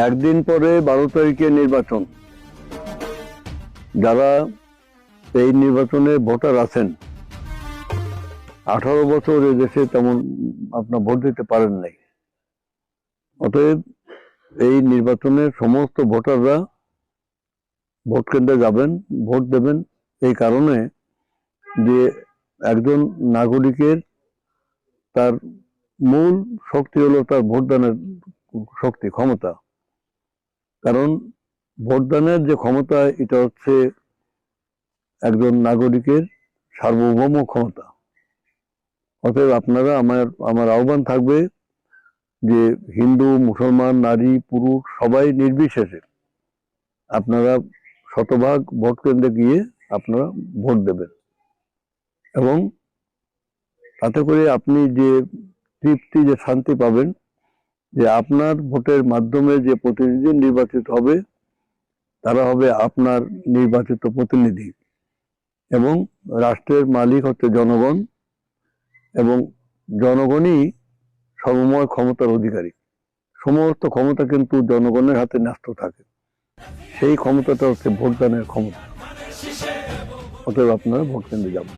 একদিন পরে 12 তারিখে নির্বাচন। যারা এই নির্বাচনে ভোটার আছেন, 18 বছর এ দেশে তেমন আপনার ভোট দিতে পারেন নাই। অতএব এই নির্বাচনে সমস্ত ভোটাররা ভোট কেন্দ্রে যাবেন, ভোট দেবেন। এই কারণে যে একজন নাগরিকের তার মূল শক্তি হলো তার ভোটদানের শক্তি, ক্ষমতা। কারণ ভোটদানের যে ক্ষমতা, এটা হচ্ছে একজন নাগরিকের সার্বভৌম ক্ষমতা। অতএব আপনারা আমার আহ্বান থাকবে যে হিন্দু, মুসলমান, নারী, পুরুষ সবাই নির্বিশেষে আপনারা শতভাগ ভোট কেন্দ্রে গিয়ে আপনারা ভোট দেবেন, এবং তাতে করে আপনি যে তৃপ্তি, যে শান্তি পাবেন যে আপনার ভোটের মাধ্যমে যে প্রতিনিধি নির্বাচিত হবে তারা হবে আপনার নির্বাচিত প্রতিনিধি, এবং রাষ্ট্রের মালিক হচ্ছে জনগণ, এবং জনগণই সর্বময় ক্ষমতার অধিকারী। সমস্ত ক্ষমতা কিন্তু জনগণের হাতে ন্যস্ত থাকে। সেই ক্ষমতাটা হচ্ছে ভোটদানের ক্ষমতা। অতএব আপনারা ভোট কেন্দ্রে যাবেন।